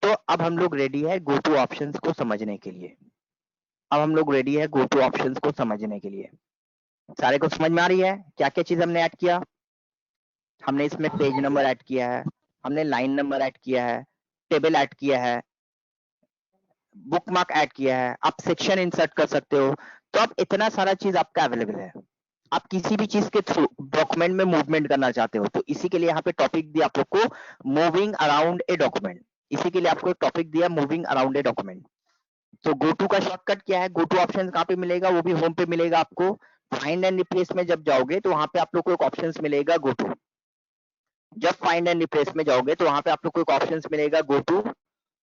तो अब हम लोग रेडी है गो टू ऑप्शंस को समझने के लिए। अब हम लोग रेडी है गो टू ऑप्शंस को समझने के लिए। सारे को समझ में आ रही है क्या क्या चीज हमने ऐड किया? हमने इसमें पेज नंबर ऐड किया है, हमने लाइन नंबर ऐड किया है, टेबल ऐड किया है, बुक मार्क ऐड किया है, आप सेक्शन इंसर्ट कर सकते हो। तो अब इतना सारा चीज आपका अवेलेबल है। आप किसी भी चीज के थ्रू डॉक्यूमेंट में मूवमेंट करना चाहते हो तो इसी के लिए यहाँ पे टॉपिक दिया आप लोग को, मूविंग अराउंड ए डॉक्यूमेंट। इसी के लिए आपको एक टॉपिक दिया, मूविंग अराउंड ए डॉक्यूमेंट। तो गो टू का शॉर्टकट क्या है? गो टू ऑप्शन कहाँ पे मिलेगा? वो भी होम पे मिलेगा आपको। फाइंड एंड रिप्लेस में जब जाओगे तो वहां पे आप लोग को एक ऑप्शन मिलेगा गो टू। जब फाइंड एंड रिप्लेस में जाओगे तो वहां पे आप लोग को एक ऑप्शन मिलेगा गो टू।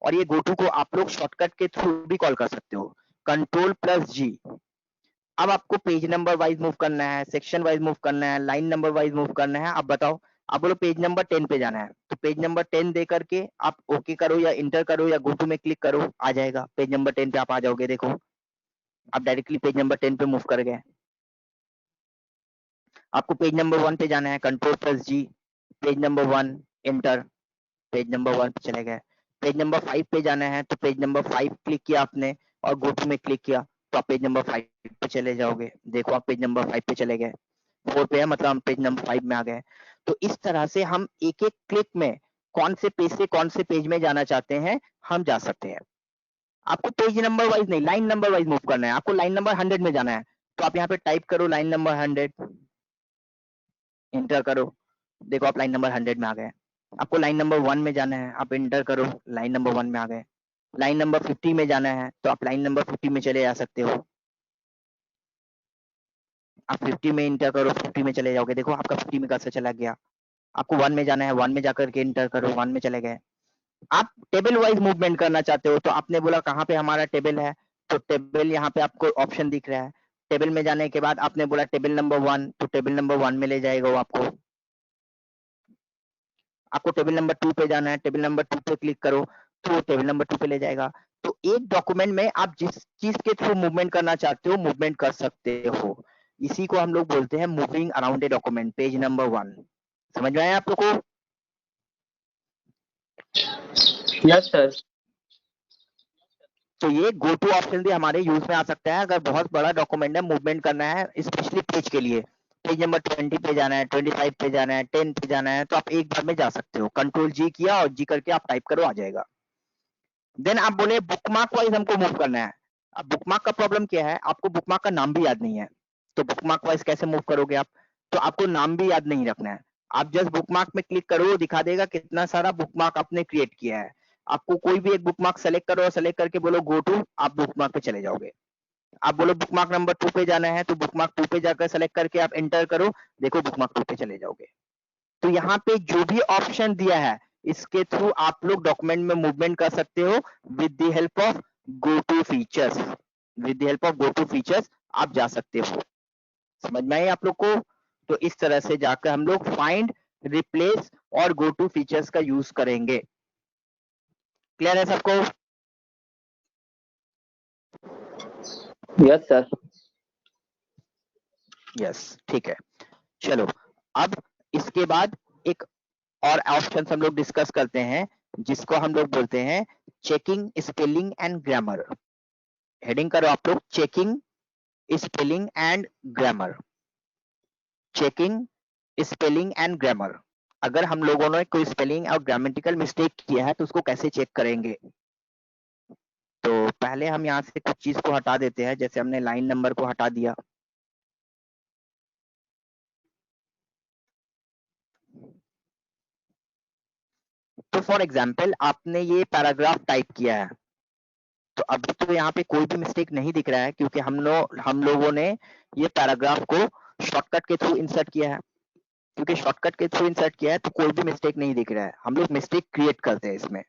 और ये गो टू को आप लोग शॉर्टकट के थ्रू भी कॉल कर सकते हो, Ctrl+G। अब आपको पेज नंबर वाइज मूव करना है, सेक्शन वाइज मूव करना है, लाइन नंबर वाइज मूव करना है। आप बताओ, आप बोलो पेज नंबर 10 पे जाना है तो पेज नंबर 10 दे करके आप ओके करो या इंटर करो या गो टू में क्लिक करो, आ जाएगा पेज नंबर 10 पे आप आ जाओगे। देखो आप डायरेक्टली पेज नंबर 10 पे मूव कर गए। आपको पेज नंबर 1 पे जाना है, Ctrl+G, page number 1, inter, page number 1 पे चले गए। पेज नंबर 5 पे जाना है तो पेज नंबर 5 क्लिक किया आपने और गो टू में क्लिक किया तो आप पेज नंबर 5 पे चले जाओगे। देखो आप पेज नंबर 5 पे चले गए, 4 पे है मतलब हम पेज नंबर 5 में आ गए। तो इस तरह से हम एक एक क्लिक में कौन से पेज से कौन से पेज में जाना चाहते हैं हम जा सकते हैं। आपको पेज नंबर वाइज नहीं, लाइन नंबर वाइज मूव करना है। आपको लाइन नंबर 100 में जाना है तो आप यहाँ पे टाइप करो लाइन नंबर 100, इंटर करो। देखो आप लाइन नंबर 100 में आ गए। आपको लाइन नंबर 1 में जाना है, आप इंटर करो, लाइन नंबर 1 में आ गए। लाइन नंबर 50 में जाना है तो आप लाइन नंबर 50 में चले जा सकते हो। आप 50 में इंटर करो, 50 में चले जाओगे। देखो आपका 50 में कैसे चला गया। आपको 1 में जाना है, 1 में जाकर के इंटर करो, 1 में चले गए। आप टेबल वाइज मूवमेंट करना चाहते हो तो आपने बोला कहाँ पे हमारा टेबल है, तो टेबल यहाँ पे आपको ऑप्शन दिख रहा है। टेबल में जाने के बाद आपने बोला टेबल नंबर 1 तो टेबल नंबर 1 में ले जाएगा वो आपको। आपको टेबल नंबर 2 पे जाना है, टेबल नंबर 2 पे क्लिक करो तो वो टेबल नंबर 2 पे ले जाएगा। तो एक डॉक्यूमेंट में आप जिस चीज के थ्रू मूवमेंट करना चाहते हो मूवमेंट कर सकते हो। इसी को हम लोग बोलते हैं moving around a document, page number 1। समझ में आया आप लोग को? Yes sir. तो ये गो टू ऑप्शन भी हमारे यूज में आ सकता है अगर बहुत बड़ा डॉक्यूमेंट है, मूवमेंट करना है स्पेशली पेज के लिए। पेज नंबर 20 पे जाना है, 25 पे जाना है, 10 पे जाना है तो आप एक बार में जा सकते हो। Ctrl+G किया और जी करके आप टाइप करो, आ जाएगा। देन आप बोले बुकमार्क वाइज हमको मूव करना है। अब बुकमार्क का प्रॉब्लम क्या है, आपको बुकमार्क का नाम भी याद नहीं है तो बुकमार्क वाइज कैसे मूव करोगे आप? तो आपको नाम भी याद नहीं रखना है। आप जस्ट बुकमार्क में क्लिक करो, दिखा देगा कितना सारा बुकमार्क आपने क्रिएट किया है। आपको कोई भी एक बुकमार्क सेलेक्ट करो और सेलेक्ट करके बोलो गो टू, आप बुकमार्क पे चले जाओगे। आप बोलो बुकमार्क नंबर 2 पे जाना है तो बुकमार्क 2 पे जाकर सेलेक्ट करके आप एंटर करो, देखो बुकमार्क 2 पे चले जाओगे। तो यहाँ पे जो भी ऑप्शन दिया है इसके थ्रू आप लोग डॉक्यूमेंट में मूवमेंट कर सकते हो with the help of go to features. With the help of go to features आप जा सकते हो। समझ में आए आप लोग को? तो इस तरह से जाकर हम लोग फाइंड, रिप्लेस और गो टू फीचर्स का यूज करेंगे। क्लियर है सबको? Yes sir. यस, ठीक है। चलो अब इसके बाद एक और ऑप्शन हम लोग डिस्कस करते हैं जिसको हम लोग बोलते हैं checking spelling and grammar. Heading करो आप लोग, checking spelling and grammar. Checking spelling and grammar. अगर हम लोगों ने कोई स्पेलिंग और ग्रामेटिकल मिस्टेक किया है तो उसको कैसे चेक करेंगे? तो पहले हम यहाँ से कुछ चीज को हटा देते हैं, जैसे हमने लाइन नंबर को हटा दिया। तो फॉर एग्जाम्पल आपने ये पैराग्राफ टाइप किया है तो अभी तो यहाँ पे कोई भी मिस्टेक नहीं दिख रहा है क्योंकि हम लोगों ने ये पैराग्राफ को शॉर्टकट के थ्रू इंसर्ट किया है। क्योंकि शॉर्टकट के थ्रू इंसर्ट किया है तो कोई भी मिस्टेक नहीं दिख रहा है। हम लोग मिस्टेक क्रिएट करते हैं इसमें।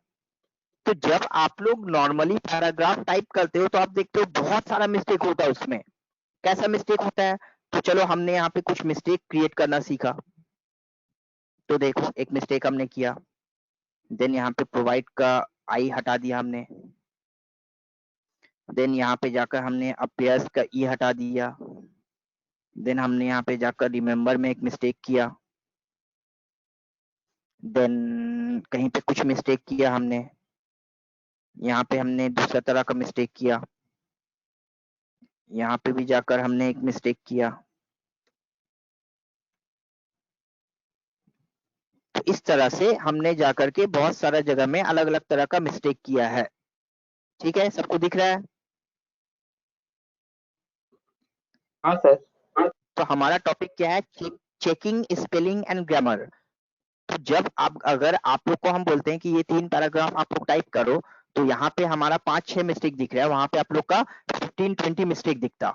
तो जब आप लोग नॉर्मली पैराग्राफ टाइप करते हो तो आप देखते हो बहुत सारा मिस्टेक होता है उसमें। कैसा मिस्टेक होता है? तो चलो हमने यहाँ पे कुछ मिस्टेक क्रिएट करना सीखा। तो देखो एक मिस्टेक हमने किया, देन यहाँ पे प्रोवाइड का आई हटा दिया हमने। देन यहाँ पे जाकर हमने अपीयर्स का ई हटा दिया। देन हमने यहाँ पे जाकर रिमेंबर में एक मिस्टेक किया। देन कहीं पे कुछ मिस्टेक किया हमने। यहाँ पे हमने दूसरा तरह का मिस्टेक किया, यहाँ पे भी जाकर हमने एक मिस्टेक किया। तो इस तरह से हमने जाकर के बहुत सारा जगह में अलग अलग तरह का मिस्टेक किया है। ठीक है, सबको दिख रहा है? हाँ सर। तो हमारा टॉपिक क्या है? Checking spelling and grammar. तो जब अगर आप लोग को हम बोलते हैं कि ये 3 पैराग्राफ आप लोग टाइप करो, तो यहाँ पे हमारा 5-6 मिस्टेक दिख रहा है, वहां पे आप लोग का 15-20 मिस्टेक दिखता।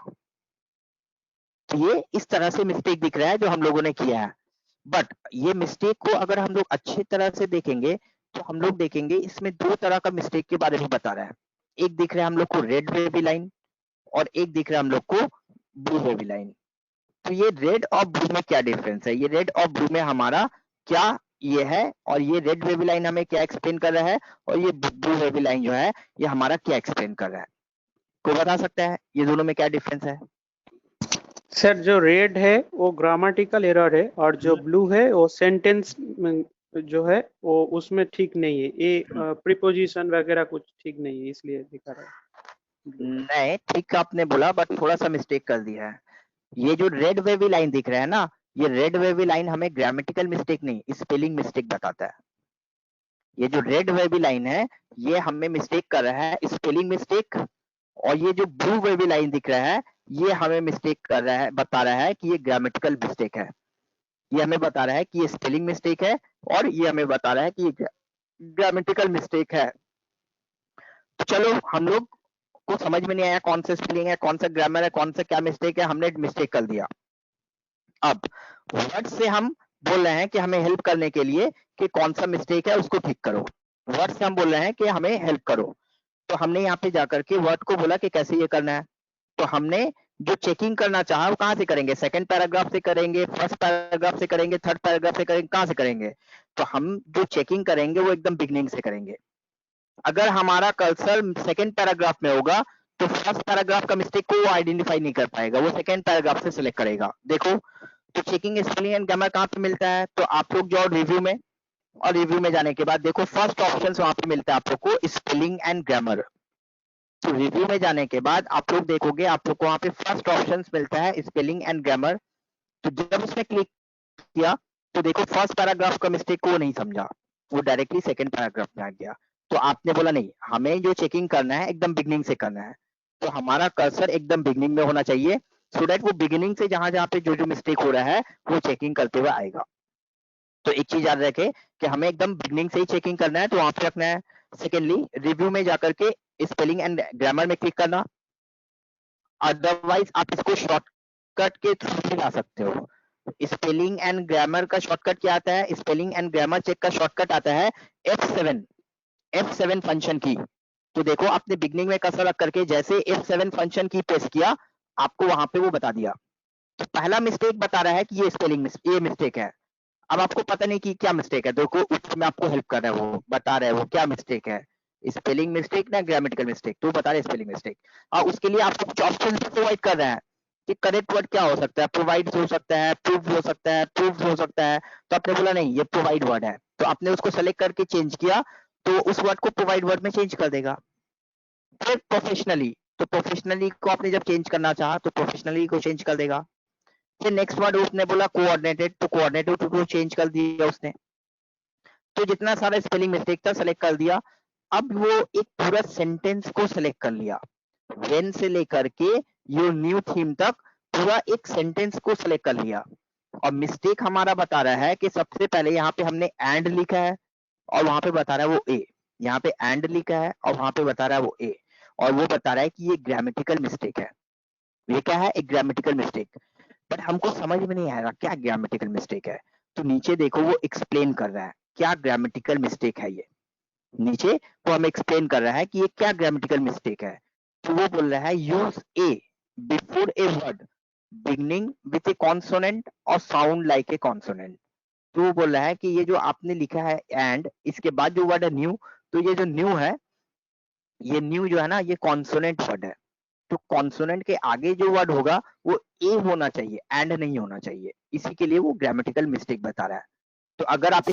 तो ये इस तरह से मिस्टेक दिख रहा है जो हम लोगों ने किया है। बट ये मिस्टेक को अगर हम लोग अच्छी तरह से देखेंगे तो हम लोग देखेंगे इसमें 2 तरह का मिस्टेक के बारे में बता रहा है। एक दिख रहा है हम लोग को रेड वेवी लाइन और एक दिख रहा है हम लोग को ब्लू वेवी लाइन। तो ये रेड और ब्लू में क्या डिफरेंस है? ये रेड और ब्लू में हमारा क्या ये है, और ये रेड वेवी लाइन हमें क्या एक्सप्लेन कर रहा है, और ये ब्लू वेवी लाइन जो है ये हमारा क्या एक्सप्लेन कर रहा है? कोई बता सकता है ये दोनों में क्या डिफरेंस है? सर जो रेड है वो ग्रामेटिकल एरर है और जो ब्लू है वो सेंटेंस जो है वो उसमें ठीक नहीं है, ये प्रीपोजिशन वगैरह कुछ ठीक नहीं है, इसलिए दिखा रहा है। नहीं, ठीक आपने बोला, बट थोड़ा सा मिस्टेक कर दिया है। ये जो रेड वेवी लाइन दिख रहा है ना, ये रेड वेवी लाइन हमें ग्रामेटिकल मिस्टेक नहीं, स्पेलिंग मिस्टेक बताता है। ये जो रेड वेवी लाइन है ये हमें मिस्टेक कर रहा है, स्पेलिंग मिस्टेक। और ये जो ब्लू वेवी लाइन दिख रहा है ये हमें मिस्टेक कर रहा है, बता रहा है कि ये ग्रामेटिकल मिस्टेक है। ये हमें बता रहा है कि ये स्पेलिंग मिस्टेक है, और ये हमें बता रहा है कि ये ग्रामेटिकल मिस्टेक है। तो चलो, हम लोग को समझ में नहीं आया कौन सा स्पेलिंग है, कौन सा ग्रामर है, कौन सा क्या मिस्टेक है, हमने मिस्टेक कर दिया। अब वर्ड से हम बोल रहे हैं कि हमें हेल्प करने के लिए कि कौन सा मिस्टेक है उसको ठीक करो। वर्ड से हम बोल रहे हैं कि हमें हेल्प करो, तो हमने यहाँ पे जाकर के वर्ड को बोला कि कैसे ये करना है। तो हमने जो चेकिंग करना चाहा वो कहाँ से करेंगे? सेकंड पैराग्राफ से करेंगे, फर्स्ट पैराग्राफ से करेंगे, थर्ड पैराग्राफ से करेंगे, कहाँ से करेंगे? तो हम जो चेकिंग करेंगे वो एकदम बिगनिंग से करेंगे। अगर हमारा कर्सर सेकंड पैराग्राफ में होगा तो फर्स्ट पैराग्राफ का मिस्टेक को वो आइडेंटिफाई नहीं कर पाएगा, वो सेकंड पैराग्राफ से सिलेक्ट करेगा। देखो, तो चेकिंग स्पेलिंग एंड ग्रामर कहाँ पे मिलता है? तो आप लोग जाओ रिव्यू में, और रिव्यू में जाने के बाद देखो फर्स्ट ऑप्शन वहां पे मिलता है आप लोग को स्पेलिंग एंड ग्रामर। तो रिव्यू में जाने के बाद आप लोग देखोगे आप लोग को वहां पे फर्स्ट ऑप्शन मिलता है स्पेलिंग एंड ग्रामर। तो जब उसमें क्लिक किया तो देखो फर्स्ट पैराग्राफ का मिस्टेक को वो नहीं समझा, वो डायरेक्टली सेकंड पैराग्राफ में आ गया। तो आपने बोला नहीं, हमें जो चेकिंग करना है एकदम बिगनिंग से करना है। तो हमारा कर्सर एकदम बिगनिंग में होना चाहिए, सो दैट वो बिगिनिंग से जहां जहां पे जो जो मिस्टेक हो रहा है वो चेकिंग करते हुए आएगा। तो एक चीज याद रखे कि हमें एकदम बिगनिंग से ही चेकिंग करना है, तो वहां पे रखना है। सेकेंडली, रिव्यू में जाकर के स्पेलिंग एंड ग्रामर में क्लिक करना, अदरवाइज आप इसको शॉर्टकट के थ्रू भी ला सकते हो। स्पेलिंग एंड ग्रामर का शॉर्टकट क्या आता है? स्पेलिंग एंड ग्रामर चेक का शॉर्टकट आता है F7 फंक्शन की। तो देखो, आपने बिगनिंग में कर्सर रख करके जैसे F7 फंक्शन की प्रेस किया, आपको वहां पे वो बता दिया। तो पहला मिस्टेक बता रहा है कि ये स्पेलिंग ये मिस्टेक है। अब आपको पता नहीं कि क्या मिस्टेक है, देखो ऊपर में आपको हेल्प कर रहा है, वो बता रहा है वो क्या मिस्टेक है, स्पेलिंग मिस्टेक ना ग्रामेटिकल मिस्टेक, तो बता रहे स्पेलिंग मिस्टेक। और उसके लिए आपको कुछ ऑप्शन प्रोवाइड कर रहा है कि करेक्ट वर्ड क्या हो सकता है, प्रोवाइड हो सकता है, प्रूव हो सकता है, प्रूव हो सकता है। तो आपने बोला नहीं, ये प्रोवाइड वर्ड है, तो आपने उसको सेलेक्ट करके चेंज किया, तो उस वर्ड को प्रोवाइड वर्ड में चेंज कर देगा। फिर प्रोफेशनली, तो प्रोफेशनली को आपने जब चेंज करना चाहा तो प्रोफेशनली को चेंज कर देगा। फिर नेक्स्ट वर्ड उसने बोला कोऑर्डिनेटेड, तो कोऑर्डिनेटेड को चेंज कर दिया उसने। तो जितना सारा स्पेलिंग मिस्टेक था सेलेक्ट कर दिया। अब वो एक पूरा सेंटेंस को सेलेक्ट कर लिया, व्हेन से लेकर के योर न्यू थीम तक पूरा एक सेंटेंस को सेलेक्ट कर लिया। और मिस्टेक हमारा बता रहा है कि सबसे पहले यहाँ पे हमने एंड लिखा है और वहां पे बता रहा है वो ए, यहाँ पे एंड लिखा है और वहां पे बता रहा है वो ए, और वो बता रहा है कि ये ग्रामेटिकल मिस्टेक है। ये क्या है? एक ग्रामेटिकल मिस्टेक। बट हमको समझ में नहीं आएगा क्या ग्रामेटिकल मिस्टेक है। तो नीचे देखो वो एक्सप्लेन कर रहा है क्या ग्रामेटिकल मिस्टेक है। ये नीचे वो हमें एक्सप्लेन कर रहा है कि ये क्या ग्रामेटिकल मिस्टेक है। तो वो बोल रहा है use A before a word beginning with A consonant और साउंड लाइक ए कॉन्सोनेंट। तो वो बोल रहा है कि ये जो आपने लिखा है एंड, इसके बाद जो वर्ड है न्यू, तो ये जो न्यू है, ये न्यू जो है ना, ये कॉन्सोनेंट वर्ड है। तो कॉन्सोनेंट के आगे जो वर्ड होगा वो ए होना चाहिए, एंड नहीं होना चाहिए। इसी के लिए वो ग्रामेटिकल मिस्टेक बता रहा है। तो अगर आप